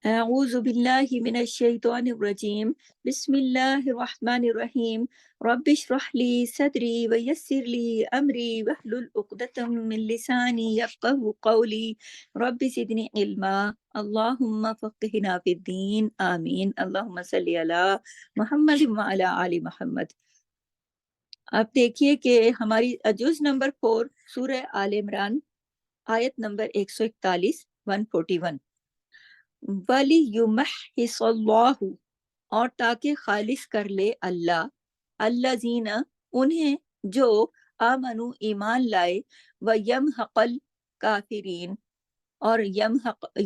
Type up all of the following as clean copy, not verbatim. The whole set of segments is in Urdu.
أعوذ بالله من الشيطان الرجيم بسم الله الرحمن الرحيم رب اشرح لي صدري ويسر لي أمري واحلل عقدة من لساني يفقه قولي رب زدني علما اللهم فقهنا في الدين آمين اللهم صل على محمد وعلى آل محمد۔ آپ دیکھیے کہ ہماری جز نمبر 4 سورہ آل عمران آیت نمبر 141 141 وَلِيُمَحِّصَ اللَّهُ، اور تاکہ خالص کر لے اللہ، الذین انہیں جو آمنو ایمان لائے، وَيَمْحَقَ الْكَافِرِينَ اور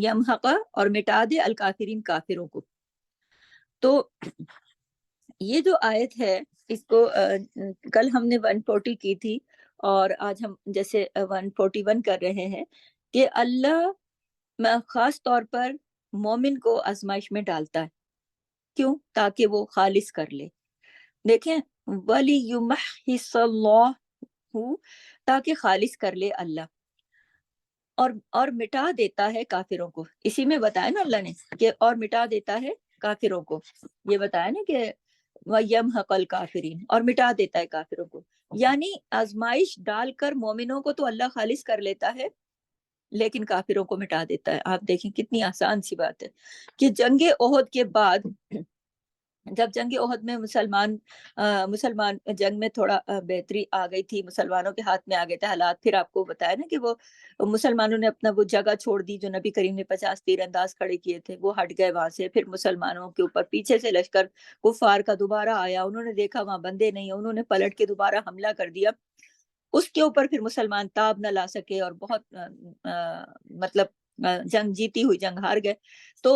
یمحق اور مٹا دے الکافرین کافروں کو۔ تو یہ جو آیت ہے اس کو کل ہم نے 140 کی تھی اور آج ہم جیسے 141 کر رہے ہیں کہ اللہ خاص طور پر مومن کو آزمائش میں ڈالتا ہے۔ کیوں؟ تاکہ وہ خالص کر لے۔ دیکھیں وَلِيُمَحِّصَ اللَّهُ، تاکہ خالص کر لے اللہ، اور مٹا دیتا ہے کافروں کو۔ اسی میں بتایا نا اللہ نے کہ اور مٹا دیتا ہے کافروں کو، یہ بتایا نا کہ وَيَمْحَقَ الْكَافِرِينَ اور مٹا دیتا ہے کافروں کو، یعنی آزمائش ڈال کر مومنوں کو تو اللہ خالص کر لیتا ہے لیکن کافروں کو مٹا دیتا ہے۔ آپ دیکھیں کتنی آسان سی بات ہے کہ جنگ احد کے بعد، جب جنگ احد میں مسلمان جنگ میں تھوڑا بہتری آ گئی تھی، مسلمانوں کے ہاتھ میں آ گئے تھے حالات، پھر آپ کو بتایا نا کہ وہ مسلمانوں نے اپنا وہ جگہ چھوڑ دی جو نبی کریم نے 50 تیر انداز کھڑے کیے تھے، وہ ہٹ گئے وہاں سے۔ پھر مسلمانوں کے اوپر پیچھے سے لشکر کفار کا دوبارہ آیا، انہوں نے دیکھا وہاں بندے نہیں، انہوں نے پلٹ کے دوبارہ حملہ کر دیا۔ اس کے اوپر پھر مسلمان تاب نہ لا سکے اور بہت مطلب جنگ جیتی ہوئی جنگ ہار گئے۔ تو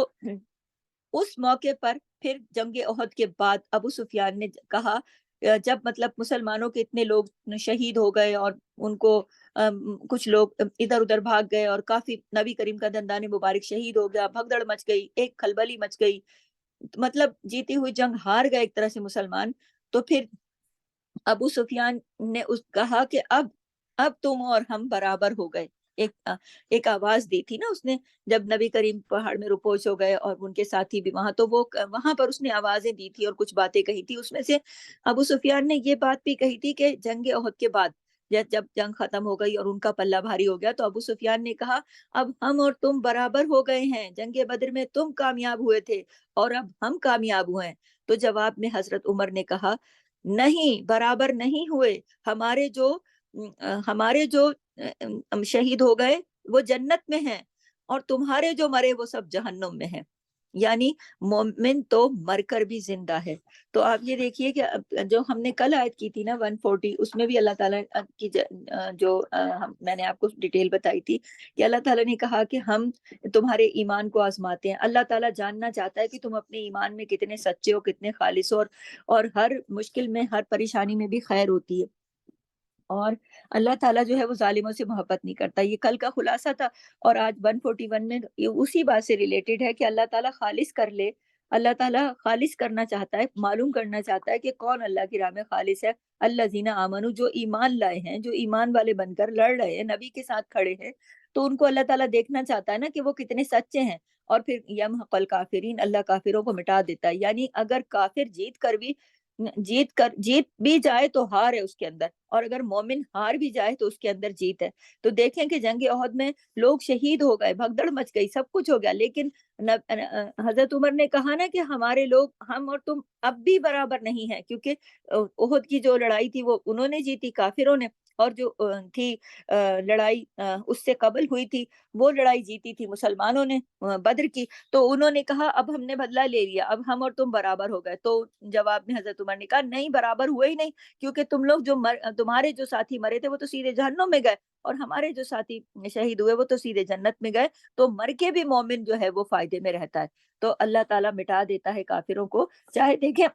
اس موقع پر پھر جنگ احد کے بعد ابو سفیان نے کہا، جب مطلب مسلمانوں کے اتنے لوگ شہید ہو گئے اور ان کو کچھ لوگ ادھر ادھر بھاگ گئے اور کافی نبی کریم کا دندان مبارک شہید ہو گیا، بھگدڑ مچ گئی، ایک کھلبلی مچ گئی، مطلب جیتی ہوئی جنگ ہار گئے ایک طرح سے مسلمان۔ تو پھر ابو سفیان نے کہا کہ اب تم اور ہم برابر ہو گئے۔ ایک آواز دی تھی نا اس نے، جب نبی کریم پہاڑ میں روپوش ہو گئے اور ان کے ساتھی بھی وہاں، تو وہ وہاں پر اس نے آوازیں دی تھی اور کچھ باتیں کہی تھی۔ اس میں سے ابو سفیان نے یہ بات بھی کہی تھی کہ جنگ احد کے بعد جب جنگ ختم ہو گئی اور ان کا پلہ بھاری ہو گیا، تو ابو سفیان نے کہا اب ہم اور تم برابر ہو گئے ہیں، جنگ بدر میں تم کامیاب ہوئے تھے اور اب ہم کامیاب ہوئے ہیں۔ تو جواب میں حضرت عمر نے کہا نہیں، برابر نہیں ہوئے، ہمارے جو شہید ہو گئے وہ جنت میں ہیں اور تمہارے جو مرے وہ سب جہنم میں ہیں، یعنی مومن تو مر کر بھی زندہ ہے۔ تو آپ یہ دیکھیے کہ جو ہم نے کل آیت کی تھی نا 140، اس میں بھی اللہ تعالیٰ کی جو میں نے آپ کو ڈیٹیل بتائی تھی کہ اللہ تعالیٰ نے کہا کہ ہم تمہارے ایمان کو آزماتے ہیں۔ اللہ تعالیٰ جاننا چاہتا ہے کہ تم اپنے ایمان میں کتنے سچے ہو، کتنے خالص ہو، اور ہر مشکل میں، ہر پریشانی میں بھی خیر ہوتی ہے۔ اور اللہ تعالیٰ جو ہے وہ ظالموں سے محبت نہیں کرتا۔ یہ کل کا خلاصہ تھا، اور آج 141 میں یہ اسی بات سے ریلیٹڈ ہے کہ اللہ تعالیٰ خالص کر لے۔ اللہ تعالیٰ خالص کرنا چاہتا ہے، معلوم کرنا چاہتا ہے کہ کون اللہ کی راہ میں خالص ہے۔ الذین آمنو، جو ایمان لائے ہیں، جو ایمان والے بن کر لڑ رہے ہیں، نبی کے ساتھ کھڑے ہیں، تو ان کو اللہ تعالیٰ دیکھنا چاہتا ہے نا کہ وہ کتنے سچے ہیں۔ اور پھر یمحق الکافرین، اللہ کافروں کو مٹا دیتا ہے، یعنی اگر کافر جیت بھی جائے تو ہار ہے اس کے اندر، اور اگر مومن ہار بھی جائے تو اس کے اندر جیت ہے۔ تو دیکھیں کہ جنگ احد میں لوگ شہید ہو گئے، بھگدڑ مچ گئی، سب کچھ ہو گیا، لیکن حضرت عمر نے کہا نا کہ ہمارے لوگ، ہم اور تم اب بھی برابر نہیں ہیں، کیونکہ احد کی جو لڑائی تھی وہ انہوں نے جیتی، کافروں نے، اور جو تھی لڑائی اس سے قبل ہوئی تھی وہ لڑائی جیتی تھی مسلمانوں نے، بدر کی۔ تو انہوں نے کہا اب ہم نے بدلہ لے لیا، اب ہم اور تم برابر ہو گئے۔ تو جواب میں حضرت عمر نے کہا نہیں، برابر ہوئے ہی نہیں، کیونکہ تم لوگ تمہارے جو ساتھی مرے تھے وہ تو سیدھے جہنم میں گئے، اور ہمارے جو ساتھی شہید ہوئے وہ تو سیدھے جنت میں گئے۔ تو مر کے بھی مومن جو ہے وہ فائدے میں رہتا ہے۔ تو اللہ تعالیٰ مٹا دیتا ہے کافروں کو، چاہے دیکھیں۔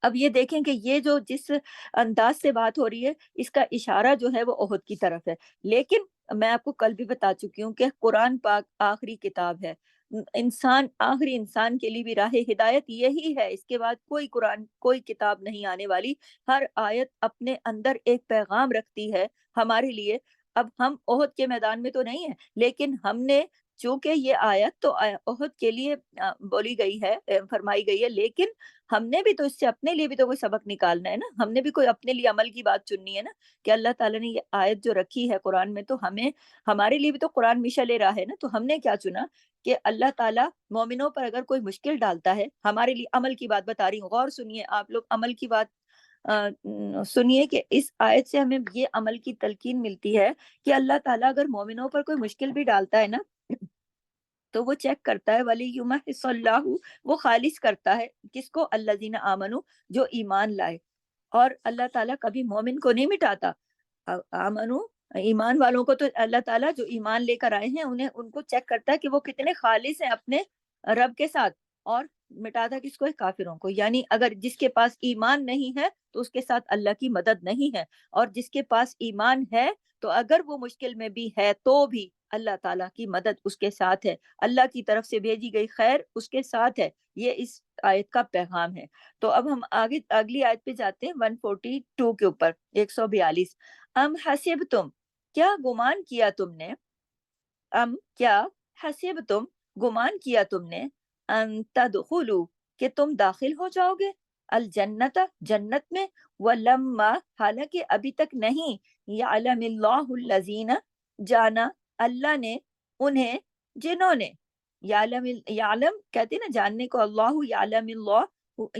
اب یہ دیکھیں کہ یہ جو جس انداز سے بات ہو رہی ہے، اس کا اشارہ جو ہے وہ احد کی طرف ہے، لیکن میں آپ کو کل بھی بتا چکی ہوں کہ قرآن پاک آخری کتاب ہے، آخری انسان کے لیے بھی راہ ہدایت یہی ہے، اس کے بعد کوئی قرآن، کوئی کتاب نہیں آنے والی۔ ہر آیت اپنے اندر ایک پیغام رکھتی ہے ہمارے لیے۔ اب ہم احد کے میدان میں تو نہیں ہیں، لیکن ہم نے چونکہ یہ آیت تو احد کے لیے بولی گئی ہے، فرمائی گئی ہے، لیکن ہم نے بھی تو اس سے اپنے لیے بھی تو کوئی سبق نکالنا ہے نا، ہم نے بھی کوئی اپنے لیے عمل کی بات چننی ہے نا، کہ اللہ تعالیٰ نے یہ آیت جو رکھی ہے قرآن میں، تو ہمیں ہمارے لیے بھی تو قرآن مشعل راہ ہے نا، تو ہم نے کیا چنا کہ اللہ تعالیٰ مومنوں پر اگر کوئی مشکل ڈالتا ہے، ہمارے لیے عمل کی بات بتا رہی ہوں، غور سنیے آپ لوگ عمل کی بات سنیے کہ اس آیت سے ہمیں یہ عمل کی تلقین ملتی ہے کہ اللہ تعالیٰ اگر مومنوں پر کوئی مشکل بھی ڈالتا ہے نا، تو وہ چیک کرتا ہے، ولی یمحص اللہ، وہ خالص کرتا ہے کس کو؟ الذین آمنو، جو ایمان لائے، اور اللہ تعالیٰ کبھی مومن کو نہیں مٹاتا، آمنو ایمان والوں کو تو اللہ تعالیٰ جو ایمان لے کر آئے ہیں ان کو چیک کرتا ہے کہ وہ کتنے خالص ہیں اپنے رب کے ساتھ، اور مٹاتا کس کو ہے؟ کافروں کو، یعنی اگر جس کے پاس ایمان نہیں ہے تو اس کے ساتھ اللہ کی مدد نہیں ہے، اور جس کے پاس ایمان ہے تو اگر وہ مشکل میں بھی ہے تو بھی اللہ تعالیٰ کی مدد اس کے ساتھ ہے، اللہ کی طرف سے بھیجی گئی خیر اس کے ساتھ ہے، یہ اس آیت کا پیغام ہے۔ تو اب ہم آگے اگلی آیت پہ جاتے ہیں، 142 کے اوپر، 142۔ ام حسب تم، کیا گمان کیا تم نے، ام کیا، حسب تم گمان کیا تم نے، ان تدخلوا کہ تم داخل ہو جاؤ گے، الجنت جنت میں، ولما حالانکہ ابھی تک نہیں، یعلم اللہ الذین جانا اللہ نے انہیں جنہوں نے، یعلم کہتے ہیں نا جاننے کو، اللہ یعلم اللہ،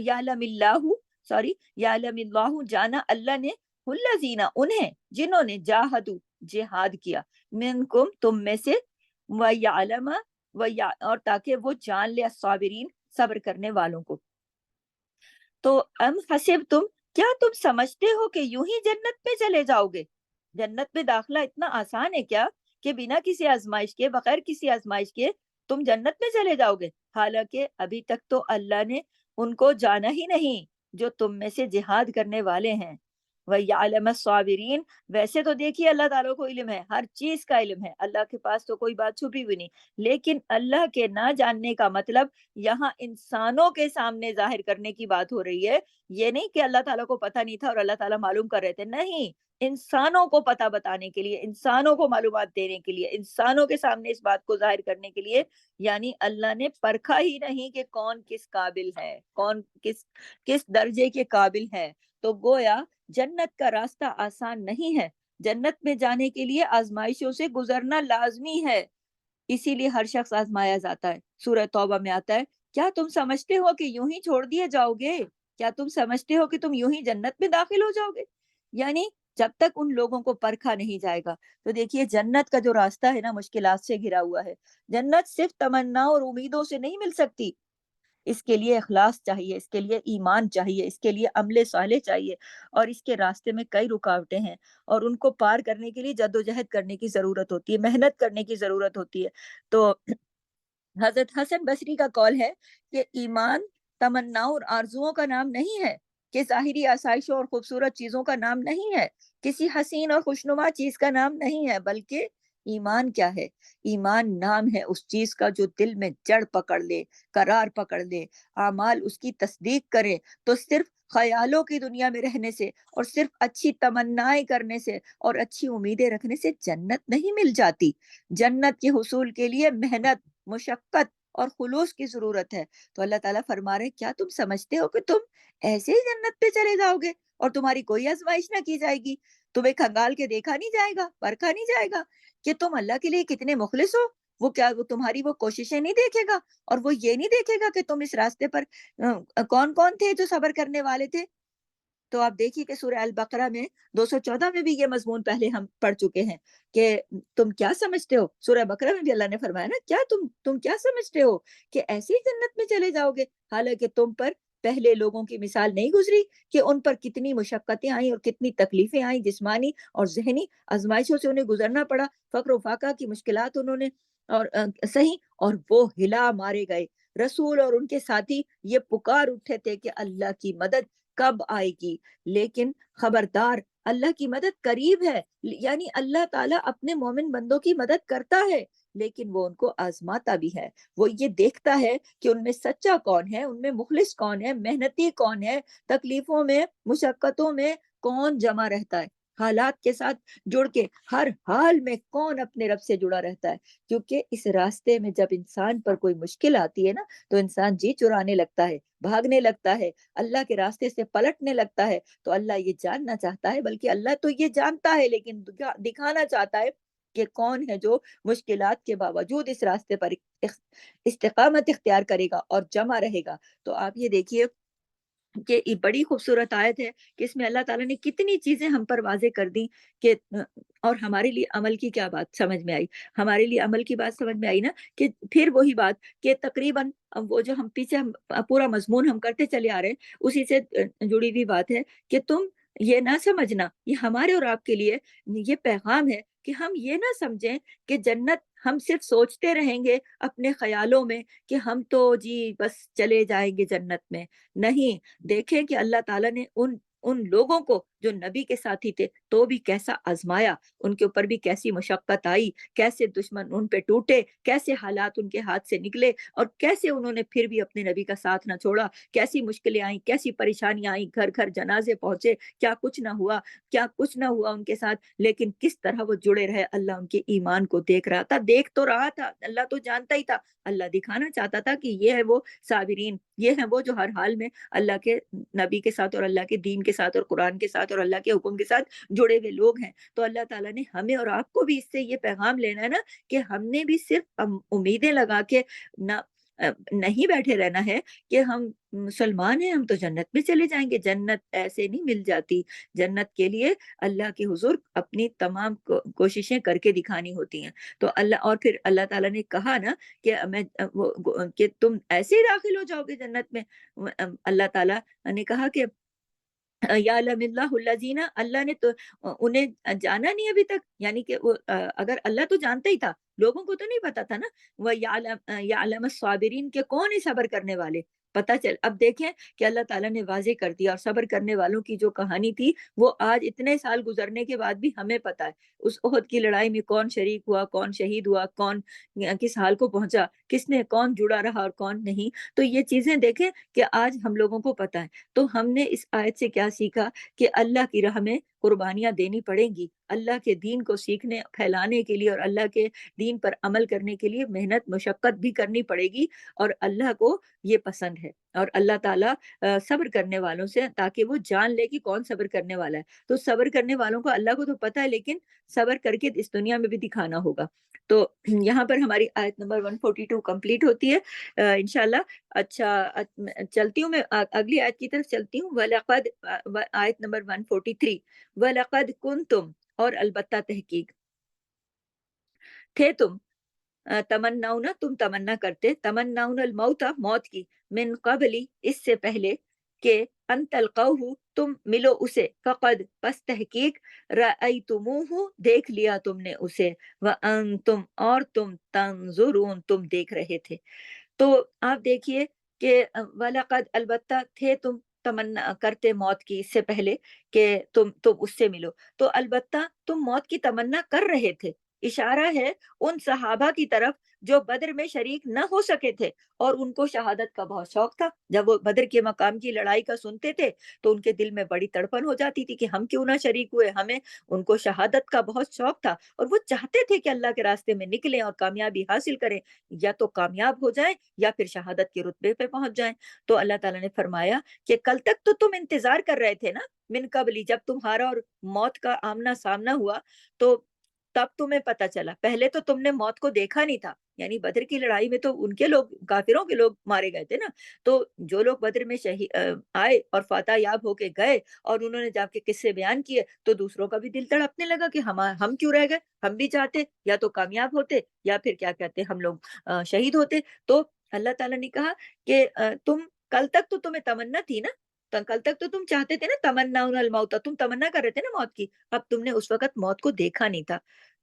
یعلم اللہ، سوری، یعلم اللہ جانا اللہ نے، الذین انہیں جنہوں نے، جاہدوا جہاد کیا، منکم تم میں سے، وَيَعْلَمَ اور تاکہ وہ جان لے الصابرین صبر کرنے والوں کو۔ تو ام حسب تم، کیا تم سمجھتے ہو کہ یوں ہی جنت میں چلے جاؤ گے؟ جنت میں داخلہ اتنا آسان ہے کیا کہ بنا کسی آزمائش کے، بغیر کسی آزمائش کے تم جنت میں چلے جاؤ گے؟ حالانکہ ابھی تک تو اللہ نے ان کو جانا ہی نہیں جو تم میں سے جہاد کرنے والے ہیں۔ وَيَعْلَمَ الصَّابِرِينَ، ویسے تو دیکھیے اللہ تعالیٰ کو علم ہے، ہر چیز کا علم ہے، اللہ کے پاس تو کوئی بات چھپی ہوئی نہیں، لیکن اللہ کے نہ جاننے کا مطلب یہاں انسانوں کے سامنے ظاہر کرنے کی بات ہو رہی ہے، یہ نہیں کہ اللہ تعالیٰ کو پتہ نہیں تھا اور اللہ تعالیٰ معلوم کر رہے تھے، نہیں، انسانوں کو پتہ بتانے کے لیے، انسانوں کو معلومات دینے کے لیے، انسانوں کے سامنے اس بات کو ظاہر کرنے کے لیے، یعنی اللہ نے پرکھا ہی نہیں کہ کون کس قابل ہے، کون کس درجے کے قابل ہے۔ تو گویا جنت کا راستہ آسان نہیں ہے، جنت میں جانے کے لیے آزمائشوں سے گزرنا لازمی ہے، اسی لیے ہر شخص آزمایا جاتا ہے۔ سورہ توبہ میں آتا ہے، کیا تم سمجھتے ہو کہ یوں ہی چھوڑ دیے جاؤ گے؟ کیا تم سمجھتے ہو کہ تم یوں ہی جنت میں داخل ہو جاؤ گے؟ یعنی جب تک ان لوگوں کو پرکھا نہیں جائے گا۔ تو دیکھیے جنت کا جو راستہ ہے نا مشکلات سے گھرا ہوا ہے، جنت صرف تمنا اور امیدوں سے نہیں مل سکتی، اس کے لیے اخلاص چاہیے، اس کے لیے ایمان چاہیے، اس کے لیے عمل صالح چاہیے، اور اس کے راستے میں کئی رکاوٹیں ہیں، اور ان کو پار کرنے کے لیے جدوجہد کرنے کی ضرورت ہوتی ہے، محنت کرنے کی ضرورت ہوتی ہے۔ تو حضرت حسن بصری کا قول ہے کہ ایمان تمناؤں اور آرزوؤں کا نام نہیں ہے، کہ ظاہری آسائشوں اور خوبصورت چیزوں کا نام نہیں ہے، کسی حسین اور خوشنما چیز کا نام نہیں ہے، بلکہ ایمان کیا ہے؟ ایمان نام ہے اس چیز کا جو دل میں جڑ پکڑ لے، قرار پکڑ لے، اعمال اس کی تصدیق کرے، تو صرف خیالوں کی دنیا میں رہنے سے اور صرف اچھی تمنائیں کرنے سے اور اچھی امیدیں رکھنے سے جنت نہیں مل جاتی۔ جنت کے حصول کے لیے محنت، مشقت اور خلوص کی ضرورت ہے۔ تو اللہ تعالیٰ فرما رہے، کیا تم سمجھتے ہو کہ تم ایسے ہی جنت پہ چلے جاؤ گے اور تمہاری کوئی آزمائش نہ کی جائے گی، تمہیں کھنگال کے دیکھا نہیں جائے گا، پرکھا نہیں جائے گا کہ تم اللہ کے لیے کتنے مخلص ہو؟ وہ کیا وہ تمہاری وہ کوششیں نہیں دیکھے گا، اور وہ یہ نہیں دیکھے گا کہ تم اس راستے پر کون کون تھے جو صبر کرنے والے تھے؟ تو آپ دیکھیے کہ سورہ البقرہ میں 214 میں بھی یہ مضمون پہلے ہم پڑھ چکے ہیں کہ تم کیا سمجھتے ہو، سورہ بقرہ میں بھی اللہ نے فرمایا نا، کیا تم کیا سمجھتے ہو کہ ایسے ہی جنت میں چلے جاؤ گے؟ حالانکہ تم پر پہلے لوگوں کی مثال نہیں گزری کہ ان پر کتنی مشقتیں آئیں اور کتنی تکلیفیں آئیں، جسمانی اور ذہنی آزمائشوں سے انہیں گزرنا پڑا، فقر و فاقہ کی مشکلات انہوں نے، اور صحیح، اور وہ ہلا مارے گئے، رسول اور ان کے ساتھی یہ پکار اٹھے تھے کہ اللہ کی مدد کب آئے گی، لیکن خبردار اللہ کی مدد قریب ہے، یعنی اللہ تعالیٰ اپنے مومن بندوں کی مدد کرتا ہے، لیکن وہ ان کو آزماتا بھی ہے، وہ یہ دیکھتا ہے کہ ان میں سچا کون ہے، ان میں مخلص کون ہے، محنتی کون ہے، تکلیفوں میں، مشقتوں میں کون جمع رہتا ہے۔ حالات کے ساتھ جڑ کے ہر حال میں کون اپنے رب سے جڑا رہتا ہے؟ کیونکہ اس راستے میں جب انسان پر کوئی مشکل آتی ہے نا، تو انسان جی چرانے لگتا ہے، بھاگنے لگتا ہے، اللہ کے راستے سے پلٹنے لگتا ہے۔ تو اللہ یہ جاننا چاہتا ہے، بلکہ اللہ تو یہ جانتا ہے لیکن دکھانا چاہتا ہے کہ کون ہے جو مشکلات کے باوجود اس راستے پر استقامت اختیار کرے گا اور جمع رہے گا۔ تو آپ یہ دیکھیے کہ یہ بڑی خوبصورت آیت ہے کہ اس میں اللہ تعالیٰ نے کتنی چیزیں ہم پر واضح کر دی کہ اور ہمارے لیے عمل کی کیا بات سمجھ میں آئی؟ ہمارے لیے عمل کی بات سمجھ میں آئی نا، کہ پھر وہی بات کہ تقریباً وہ جو ہم پیچھے پورا مضمون ہم کرتے چلے آ رہے ہیں، اسی سے جڑی ہوئی بات ہے کہ تم یہ نہ سمجھنا، یہ ہمارے اور آپ کے لیے یہ پیغام ہے کہ ہم یہ نہ سمجھیں کہ جنت ہم صرف سوچتے رہیں گے اپنے خیالوں میں کہ ہم تو جی بس چلے جائیں گے جنت میں۔ نہیں، دیکھیں کہ اللہ تعالیٰ نے ان لوگوں کو جو نبی کے ساتھی تھے تو بھی کیسا آزمایا، ان کے اوپر بھی کیسی مشقت آئی، کیسے دشمن ان پہ ٹوٹے، کیسے حالات ان کے ہاتھ سے نکلے، اور کیسے انہوں نے پھر بھی اپنے نبی کا ساتھ نہ چھوڑا، کیسی مشکلیں آئیں، کیسی پریشانیاں آئیں، گھر گھر جنازے پہنچے، کیا کچھ نہ ہوا، کیا کچھ نہ ہوا ان کے ساتھ، لیکن کس طرح وہ جڑے رہے۔ اللہ ان کے ایمان کو دیکھ رہا تھا، دیکھ تو رہا تھا، اللہ تو جانتا ہی تھا، اللہ دکھانا چاہتا تھا کہ یہ ہے وہ صابرین، یہ ہے وہ جو ہر حال میں اللہ کے نبی کے ساتھ اور اللہ کے دین کے ساتھ اور قرآن کے ساتھ اور اللہ کے حکم کے ساتھ جڑے ہوئے لوگ ہیں۔ تو اللہ تعالیٰ نے ہمیں اور آپ کو بھی اس سے یہ پیغام لینا ہے نا کہ ہم نے بھی صرف امیدیں لگا کے نہ نہیں بیٹھے رہنا ہے کہ ہم مسلمان ہیں ہم تو جنت میں چلے جائیں گے۔ جنت ایسے نہیں مل جاتی، جنت کے لیے اللہ کے حضور اپنی تمام کوششیں کر کے دکھانی ہوتی ہیں۔ تو اللہ، اور پھر اللہ تعالیٰ نے کہا نا کہ کہ تم ایسے ہی داخل ہو جاؤ گے جنت میں۔ اللہ تعالیٰ نے کہا کہ یعلم اللہ الذین، اللہ نے تو انہیں جانا نہیں ابھی تک، یعنی کہ وہ اگر اللہ تو جانتا ہی تھا، لوگوں کو تو نہیں پتا تھا نا۔ وہ یعلم الصابرین، کہ کون ہے صبر کرنے والے، پتہ چل اب دیکھیں کہ اللہ تعالیٰ نے واضح کر دیا، اور صبر کرنے والوں کی جو کہانی تھی وہ آج اتنے سال گزرنے کے بعد بھی ہمیں پتا ہے۔ اس احد کی لڑائی میں کون شریک ہوا، کون شہید ہوا، کون کس حال کو پہنچا، کس نے کون جڑا رہا اور کون نہیں، تو یہ چیزیں دیکھیں کہ آج ہم لوگوں کو پتا ہے۔ تو ہم نے اس آیت سے کیا سیکھا کہ اللہ کی راہ میں قربانیاں دینی پڑیں گی، اللہ کے دین کو سیکھنے پھیلانے کے لیے اور اللہ کے دین پر عمل کرنے کے لیے محنت مشقت بھی کرنی پڑے گی، اور اللہ کو یہ پسند ہے، اور اللہ تعالیٰ صبر کرنے والوں سے، تاکہ وہ جان لے کہ کون صبر کرنے والا ہے۔ تو صبر کرنے والوں کو اللہ کو تو پتہ ہے، لیکن صبر کر کے اس دنیا میں بھی دکھانا ہوگا۔ تو یہاں پر ہماری آیت نمبر 142 کمپلیٹ ہوتی ہے انشاءاللہ۔ اچھا، چلتی ہوں میں اگلی آیت کی طرف چلتی ہوں۔ وَلَقَدْ، آیت نمبر 143، وَلَقَدْ كُنْتُمْ، اور البتہ تحقیق تھے تم، تمنون، تم تمنا کرتے، تمنون الموت، موت کی، من قبلی، اس سے پہلے، کہ ان تلقوہ، تم ملو اسے، فقد، پس تحقیق، رأیتموہ، دیکھ لیا تم نے اسے، وانتم، اور تم، تنظرون، تم دیکھ رہے تھے۔ تو آپ دیکھیے کہ وَلَقَدْ، البتہ تھے تم تمنا کرتے موت کی اس سے پہلے کہ تم اس سے ملو، تو البتہ تم موت کی تمنا کر رہے تھے۔ اشارہ ہے ان صحابہ کی طرف جو بدر میں شریک نہ ہو سکے تھے، اور ان کو شہادت کا بہت شوق تھا۔ جب وہ بدر کے مقام کی لڑائی کا سنتے تھے تو ان کے دل میں بڑی تڑپن ہو جاتی تھی کہ ہم کیوں نہ شریک ہوئے، ہمیں، ان کو شہادت کا بہت شوق تھا، اور وہ چاہتے تھے کہ اللہ کے راستے میں نکلیں اور کامیابی حاصل کریں، یا تو کامیاب ہو جائیں یا پھر شہادت کے رتبے پہ پہنچ جائیں۔ تو اللہ تعالیٰ نے فرمایا کہ کل تک تو تم انتظار کر رہے تھے نا، من قبلی، جب تمہارا اور موت کا آمنا سامنا ہوا تو تب تمہیں پتا چلا، پہلے تو تم نے موت کو دیکھا نہیں تھا، یعنی بدر کی لڑائی میں تو ان کے لوگ، کافروں کے لوگ مارے گئے تھے نا، تو جو لوگ بدر میں آئے اور فاتح یاب ہو کے گئے اور انہوں نے جا کے قصے بیان کیے، تو دوسروں کا بھی دل تڑپنے لگا کہ ہم کیوں رہ گئے، ہم بھی چاہتے یا تو کامیاب ہوتے یا پھر کیا کہتے ہم لوگ شہید ہوتے۔ تو اللہ تعالیٰ نے کہا کہ تم، کل تک تو تمہیں تمنا تھی نا، تو کل تک تو تم چاہتے تھے نا، تمنا الموت، تم تمنا کر رہے تھے نا موت کی، اب تم نے اس وقت موت کو دیکھا نہیں تھا،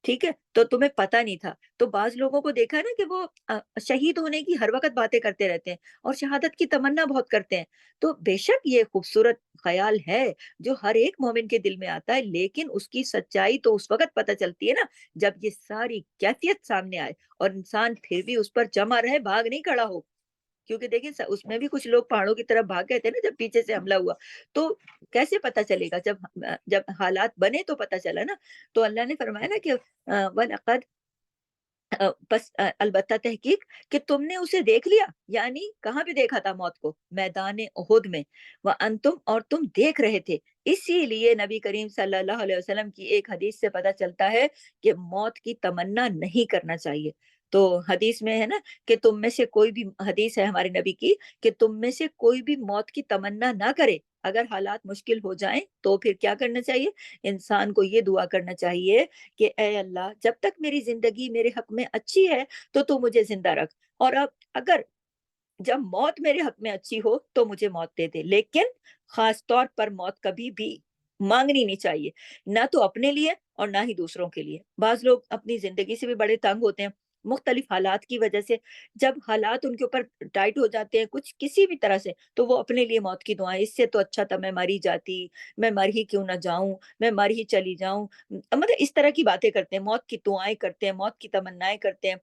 ٹھیک ہے، تو تمہیں پتا نہیں تھا۔ تو بعض لوگوں کو دیکھا نا کہ وہ شہید ہونے کی ہر وقت باتیں کرتے رہتے ہیں اور شہادت کی تمنا بہت کرتے ہیں، تو بے شک یہ خوبصورت خیال ہے جو ہر ایک مومن کے دل میں آتا ہے، لیکن اس کی سچائی تو اس وقت پتہ چلتی ہے نا جب یہ ساری کیفیت سامنے آئے اور انسان پھر بھی اس پر جمع رہے، بھاگ نہیں کھڑا ہو، کیونکہ دیکھیں اس میں بھی کچھ لوگ پہاڑوں کی طرف بھاگ گئے تھے نا جب پیچھے سے حملہ ہوا، تو کیسے پتا چلے گا؟ جب حالات بنے تو پتا چلا نا۔ تو اللہ نے فرمایا نا کہ وَلَقَدْ بس البتہ تحقیق کہ تم نے اسے دیکھ لیا، یعنی کہاں پہ دیکھا تھا موت کو؟ میدان احد میں، وَأَنْتُمْ اور تم دیکھ رہے تھے۔ اسی لیے نبی کریم صلی اللہ علیہ وسلم کی ایک حدیث سے پتہ چلتا ہے کہ موت کی تمنا نہیں کرنا چاہیے۔ تو حدیث میں ہے نا کہ تم میں سے کوئی بھی، حدیث ہے ہمارے نبی کی کہ تم میں سے کوئی بھی موت کی تمنا نہ کرے۔ اگر حالات مشکل ہو جائیں تو پھر کیا کرنا چاہیے؟ انسان کو یہ دعا کرنا چاہیے کہ اے اللہ جب تک میری زندگی میرے حق میں اچھی ہے تو مجھے زندہ رکھ، اور اب اگر جب موت میرے حق میں اچھی ہو تو مجھے موت دے دے، لیکن خاص طور پر موت کبھی بھی مانگنی نہیں چاہیے، نہ تو اپنے لیے اور نہ ہی دوسروں کے لیے۔ بعض لوگ اپنی زندگی سے بھی بڑے تنگ ہوتے ہیں مختلف حالات کی وجہ سے، جب حالات ان کے اوپر ٹائٹ ہو جاتے ہیں کچھ کسی بھی طرح سے، تو وہ اپنے لیے موت کی دعائیں، اس سے تو اچھا تھا میں مر ہی جاتی، میں مر ہی کیوں نہ جاؤں، میں مر ہی چلی جاؤں، مطلب اس طرح کی باتیں کرتے ہیں، موت کی دعائیں کرتے ہیں، موت کی تمنائیں کرتے ہیں۔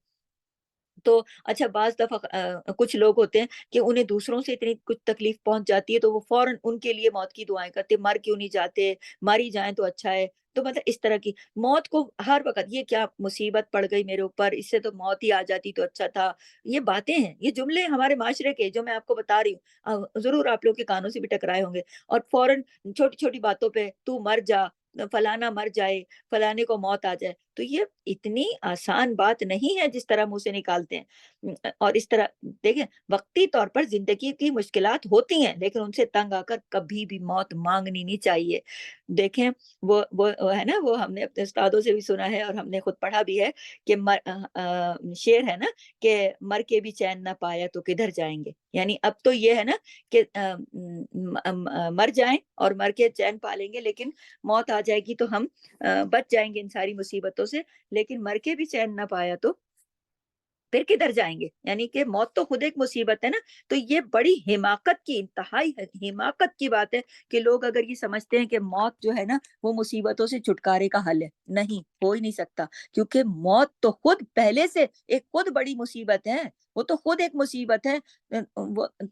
تو اچھا بعض دفعہ کچھ لوگ ہوتے ہیں کہ انہیں دوسروں سے اتنی کچھ تکلیف پہنچ جاتی ہے تو وہ فوراً ان کے لیے موت کی دعائیں کرتے ہیں، مر کیوں نہیں جاتے، مر ہی جائیں تو اچھا ہے۔ تو مطلب اس طرح کی موت کو ہر وقت یہ کیا مصیبت پڑ گئی میرے اوپر، اس سے تو موت ہی آ جاتی تو اچھا تھا، یہ باتیں ہیں، یہ جملے ہمارے معاشرے کے جو میں آپ کو بتا رہی ہوں، ضرور آپ لوگ کے کانوں سے بھی ٹکرائے ہوں گے، اور فوراً چھوٹی چھوٹی باتوں پہ تو مر جا، فلانا مر جائے، فلانے کو موت آ جائے، تو یہ اتنی آسان بات نہیں ہے جس طرح منہ سے نکالتے ہیں۔ اور اس طرح دیکھیں وقتی طور پر زندگی کی مشکلات ہوتی ہیں لیکن ان سے تنگ آ کر کبھی بھی موت مانگنی نہیں چاہیے۔ دیکھیں وہ ہے نا، وہ ہم نے اپنے استادوں سے بھی سنا ہے اور ہم نے خود پڑھا بھی ہے کہ شعر ہے نا کہ مر کے بھی چین نہ پایا تو کدھر جائیں گے، یعنی اب تو یہ ہے نا کہ مر جائیں اور مر کے چین پا لیں گے، لیکن موت آ جائے گی تو ہم بچ جائیں گے ان ساری مصیبتوں سے، لیکن مر کے بھی چین نہ پایا تو پھر کدھر جائیں گے؟ یعنی کہ موت تو خود ایک مصیبت ہے نا۔ تو یہ بڑی حماقت کی، انتہائی حماقت کی بات ہے کہ لوگ اگر یہ سمجھتے ہیں کہ موت جو ہے نا وہ مصیبتوں سے چھٹکارے کا حل ہے، نہیں ہو ہی نہیں سکتا، کیونکہ موت تو خود پہلے سے ایک خود بڑی مصیبت ہے، وہ تو خود ایک مصیبت ہے۔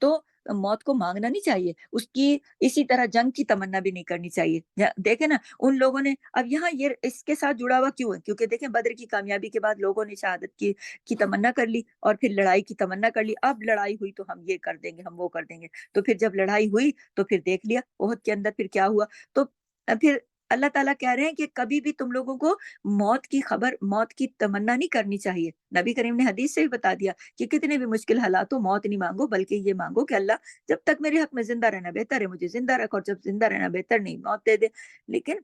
تو موت کو مانگنا نہیں چاہیے، اس کی اسی طرح جنگ کی تمنا بھی نہیں کرنی چاہیے۔ دیکھیں نا ان لوگوں نے اب یہاں یہ اس کے ساتھ جڑا ہوا کیوں ہے؟ کیونکہ دیکھیں بدر کی کامیابی کے بعد لوگوں نے شہادت کی تمنا کر لی اور پھر لڑائی کی تمنا کر لی، اب لڑائی ہوئی تو ہم یہ کر دیں گے، ہم وہ کر دیں گے، تو پھر جب لڑائی ہوئی تو پھر دیکھ لیا عہد کے اندر پھر کیا ہوا۔ تو پھر اللہ تعالیٰ کہہ رہے ہیں کہ کبھی بھی تم لوگوں کو موت کی تمنا نہیں کرنی چاہیے۔ نبی کریم نے حدیث سے بھی بتا دیا کہ کتنے بھی مشکل حالات ہو موت نہیں مانگو، بلکہ یہ مانگو کہ اللہ جب تک میرے حق میں زندہ رہنا بہتر ہے مجھے زندہ رکھ، اور جب زندہ رہنا بہتر نہیں موت دے دے۔ لیکن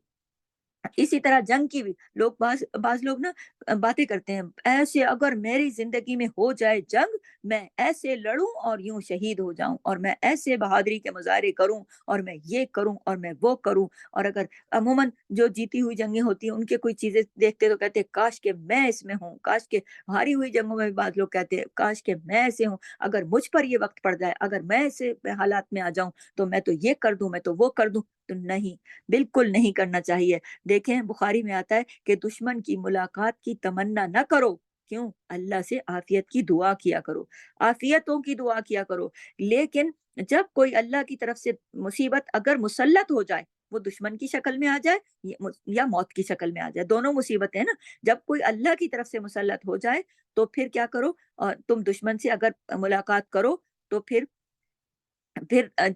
اسی طرح جنگ کی بھی لوگ بعض لوگ نا باتیں کرتے ہیں، ایسے اگر میری زندگی میں ہو جائے جنگ میں ایسے لڑوں اور یوں شہید ہو جاؤں، اور میں ایسے بہادری کے مظاہرے کروں اور میں یہ کروں اور میں وہ کروں۔ اور اگر عموماً جو جیتی ہوئی جنگیں ہوتی ہیں ان کے کوئی چیزیں دیکھتے تو کہتے ہیں کاش کہ میں اس میں ہوں، کاش کہ ہاری ہوئی جنگوں میں بھی بعض لوگ کہتے ہیں کاش کہ میں ایسے ہوں، اگر مجھ پر یہ وقت پڑ جائے، اگر میں ایسے حالات میں آ جاؤں تو میں تو یہ کر دوں، میں تو وہ کر دوں۔ تو نہیں، بالکل نہیں کرنا چاہیے۔ دیکھیں بخاری میں آتا ہے کہ دشمن کی ملاقات کی تمنا نہ کرو، کیوں؟ اللہ سے عافیت کی دعا کیا کرو، عافیتوں کی دعا کیا کرو۔ لیکن جب کوئی اللہ کی طرف سے مصیبت اگر مسلط ہو جائے، وہ دشمن کی شکل میں آ جائے یا موت کی شکل میں آ جائے، دونوں مصیبتیں نا، جب کوئی اللہ کی طرف سے مسلط ہو جائے تو پھر کیا کرو؟ اور تم دشمن سے اگر ملاقات کرو تو پھر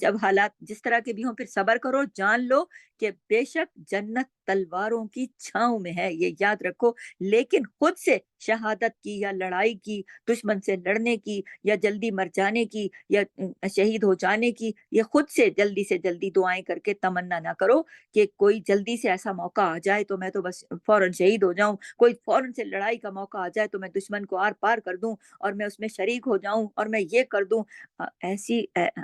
جب حالات جس طرح کے بھی ہوں پھر صبر کرو، جان لو کہ بے شک جنت تلواروں کی چھاؤں میں ہے، یہ یاد رکھو۔ لیکن خود سے شہادت کی یا لڑائی کی، دشمن سے لڑنے کی یا جلدی مر جانے کی یا شہید ہو جانے کی، یہ خود سے جلدی دعائیں کر کے تمنا نہ کرو کہ کوئی جلدی سے ایسا موقع آ جائے تو میں تو بس فوراً شہید ہو جاؤں، کوئی فوراً سے لڑائی کا موقع آ جائے تو میں دشمن کو آر پار کر دوں اور میں اس میں شریک ہو جاؤں اور میں یہ کر دوں۔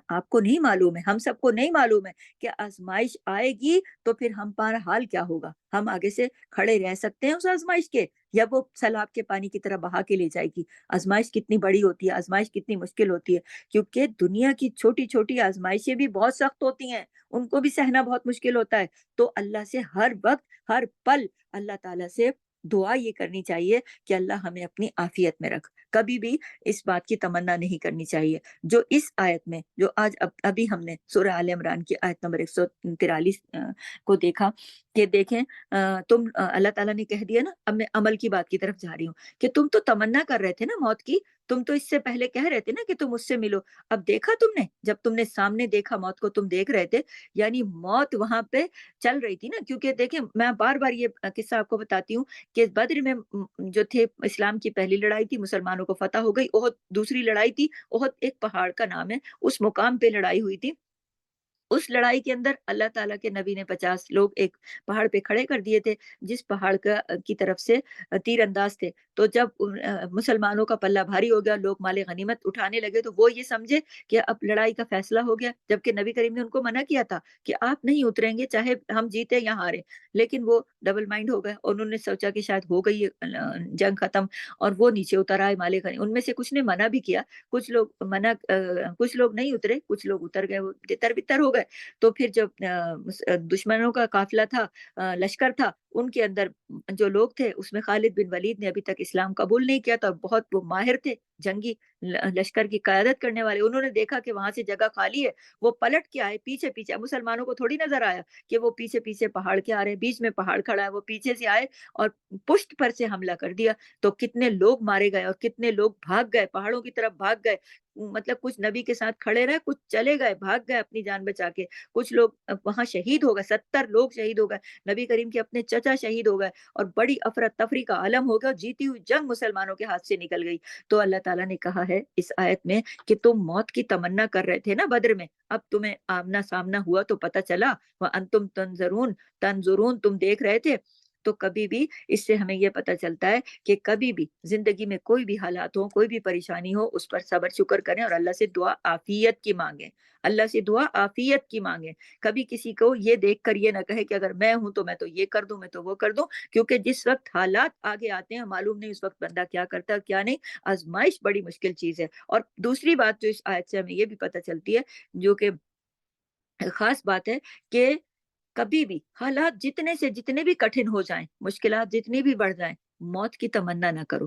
آپ کو نہیں معلوم ہے، ہم سب کو نہیں معلوم ہے کہ آزمائش آئے گی تو پھر ہمارا حال کیا ہوگا؟ ہم آگے سے کھڑے رہ سکتے ہیں اس آزمائش کے، یا وہ سیلاب کے پانی کی طرح بہا کے لے جائے گی؟ آزمائش کتنی بڑی ہوتی ہے، آزمائش کتنی مشکل ہوتی ہے، کیونکہ دنیا کی چھوٹی چھوٹی آزمائشیں بھی بہت سخت ہوتی ہیں، ان کو بھی سہنا بہت مشکل ہوتا ہے۔ تو اللہ سے ہر وقت ہر پل اللہ تعالیٰ سے دعا یہ کرنی چاہیے کہ اللہ ہمیں اپنی عافیت میں رکھ، کبھی بھی اس بات کی تمنا نہیں کرنی چاہیے جو اس آیت میں، جو آج ابھی ہم نے سورہ آل عمران کی آیت نمبر 143 کو دیکھا کہ دیکھیں تم اللہ تعالیٰ نے کہہ دیا نا، اب میں عمل کی بات کی طرف جا رہی ہوں کہ تم تو تمنا کر رہے تھے نا موت کی، تم تو اس سے پہلے کہہ رہے تھے نا کہ تم اس سے ملو، اب دیکھا تم نے، جب تم نے سامنے دیکھا موت کو، تم دیکھ رہے تھے، یعنی موت وہاں پہ چل رہی تھی نا، کیونکہ دیکھیں میں بار بار یہ قصہ آپ کو بتاتی ہوں کہ بدر میں جو تھے اسلام کی پہلی لڑائی تھی، مسلمانوں کو فتح ہو گئی، احد دوسری لڑائی تھی، احد ایک پہاڑ کا نام ہے، اس مقام پہ لڑائی ہوئی تھی، اس لڑائی کے اندر اللہ تعالیٰ کے نبی نے 50 لوگ ایک پہاڑ پہ کھڑے کر دیے تھے، جس پہاڑ کی طرف سے تیر انداز تھے، تو جب مسلمانوں کا پلہ بھاری ہو گیا، لوگ مال غنیمت اٹھانے لگے، تو وہ یہ سمجھے کہ اب لڑائی کا فیصلہ ہو گیا، جبکہ نبی کریم نے ان کو منع کیا تھا کہ آپ نہیں اتریں گے چاہے ہم جیتے یا ہارے، لیکن وہ ڈبل مائنڈ ہو گئے، اور انہوں نے سوچا کہ شاید ہو گئی جنگ ختم، اور وہ نیچے اتر آئے مال غنیمت، ان میں سے کچھ نے منع بھی کیا، کچھ لوگ کچھ لوگ نہیں اترے، کچھ لوگ اتر گئے، وہ تر بتر ہو گئے، تو پھر جب دشمنوں کا قافلہ تھا، لشکر تھا، ان کے اندر جو لوگ تھے اس میں خالد بن ولید نے ابھی تک اسلام قبول نہیں کیا تھا، بہت وہ ماہر تھے جنگی، لشکر کی قیادت کرنے والے، انہوں نے دیکھا کہ وہاں سے جگہ خالی ہے، وہ پلٹ کے آئے پیچھے پیچھے، اب مسلمانوں کو تھوڑی نظر آیا کہ وہ پیچھے پیچھے پہاڑ کے آ رہے ہیں، بیچ میں پہاڑ کھڑا ہے، وہ پیچھے سے آئے اور پشت پر سے حملہ کر دیا، تو کتنے لوگ مارے گئے اور کتنے لوگ بھاگ گئے، پہاڑوں کی طرف بھاگ گئے، مطلب کچھ نبی کے ساتھ کھڑے رہے، کچھ چلے گئے، بھاگ گئے اپنی جان بچا کے، کچھ لوگ وہاں شہید ہو گئے، 70 لوگ شہید ہو گئے، نبی کریم کے اپنے چچا شہید ہو گئے، اور بڑی افراتفری کا عالم ہو گیا، جیتی ہوئی جنگ مسلمانوں کے ہاتھ سے نکل گئی، تو اللہ تعالیٰ نے کہا ہے اس آیت میں کہ تم موت کی تمنا کر رہے تھے نا بدر میں، اب تمہیں آمنا سامنا ہوا تو پتہ چلا، وَأَنْتُمْ تنظرون تم دیکھ رہے تھے، تو کبھی بھی اس سے ہمیں یہ پتہ چلتا ہے کہ کبھی بھی زندگی میں کوئی بھی حالات ہو، کوئی بھی پریشانی ہو، اس پر صبر شکر کریں اور اللہ سے دعا عافیت کی مانگیں، اللہ سے دعا عافیت کی مانگیں، کبھی کسی کو یہ دیکھ کر یہ نہ کہے کہ اگر میں ہوں تو میں تو یہ کر دوں، میں تو وہ کر دوں، کیونکہ جس وقت حالات آگے آتے ہیں معلوم نہیں اس وقت بندہ کیا کرتا ہے کیا نہیں، آزمائش بڑی مشکل چیز ہے، اور دوسری بات جو اس آیت سے ہمیں یہ بھی پتہ چلتی ہے، جو کہ خاص بات ہے، کہ کبھی بھی حالات جتنے سے جتنے بھی کٹھن ہو جائیں، مشکلات جتنی بھی بڑھ جائیں، موت کی تمنا نہ کرو،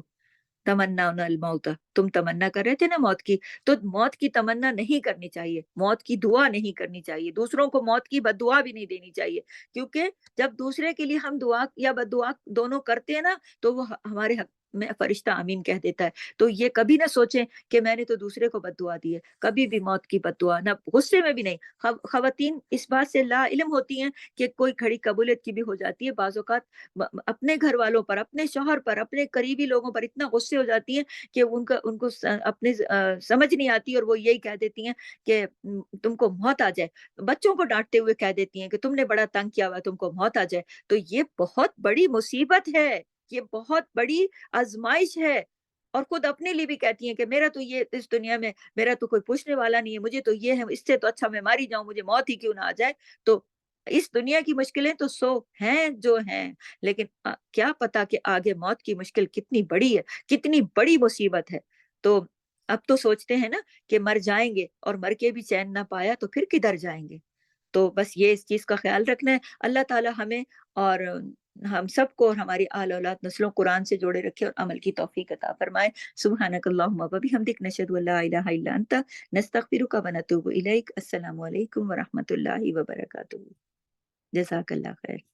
تمنا الموت، تم تمنا کر رہے تھے نا موت کی، تو موت کی تمنا نہیں کرنی چاہیے، موت کی دعا نہیں کرنی چاہیے، دوسروں کو موت کی بد دعا بھی نہیں دینی چاہیے، کیونکہ جب دوسرے کے لیے ہم دعا یا بد دعا دونوں کرتے ہیں نا، تو وہ ہمارے حق میں فرشتہ آمین کہہ دیتا ہے، تو یہ کبھی نہ سوچیں کہ میں نے تو دوسرے کو بد دعا دی ہے، کبھی بھی موت کی بد دعا نہ، غصے میں بھی نہیں، خواتین اس بات سے لا علم ہوتی ہیں کہ کوئی کھڑی قبولیت کی بھی ہو جاتی ہے، بعض اوقات اپنے گھر والوں پر، اپنے شوہر پر، اپنے قریبی لوگوں پر اتنا غصے ہو جاتی ہیں کہ ان کو اپنے سمجھ نہیں آتی، اور وہ یہی کہہ دیتی ہیں کہ تم کو موت آ جائے، بچوں کو ڈانٹتے ہوئے کہہ دیتی ہیں کہ تم نے بڑا تنگ کیا ہوا ہے، تم کو موت آ جائے، تو یہ بہت بڑی مصیبت ہے، یہ بہت بڑی آزمائش ہے، اور خود اپنے لیے بھی کہتی ہیں کہ میرا تو یہ اس دنیا میں میرا تو کوئی پوچھنے والا نہیں ہے، مجھے تو یہ ہے، اس سے تو اچھا میں ماری جاؤں، مجھے موت ہی کیوں نہ آ جائے، تو اس دنیا کی مشکلیں تو سو ہیں جو ہیں، لیکن کیا پتا کہ آگے موت کی مشکل کتنی بڑی ہے، کتنی بڑی مصیبت ہے، تو اب تو سوچتے ہیں نا کہ مر جائیں گے، اور مر کے بھی چین نہ پایا تو پھر کدھر جائیں گے، تو بس یہ اس چیز کا خیال رکھنا ہے، اللہ تعالی ہمیں اور ہم سب کو اور ہماری آل اولاد نسلوں قرآن سے جوڑے رکھے اور عمل کی توفیق عطا فرمائے، سبحانک اللہم و بحمدک، نشہد ان لا الہ الا انت، نستغفرک و نتوب الیک، السلام علیکم و رحمۃ اللہ وبرکاتہ، جزاک اللہ خیر۔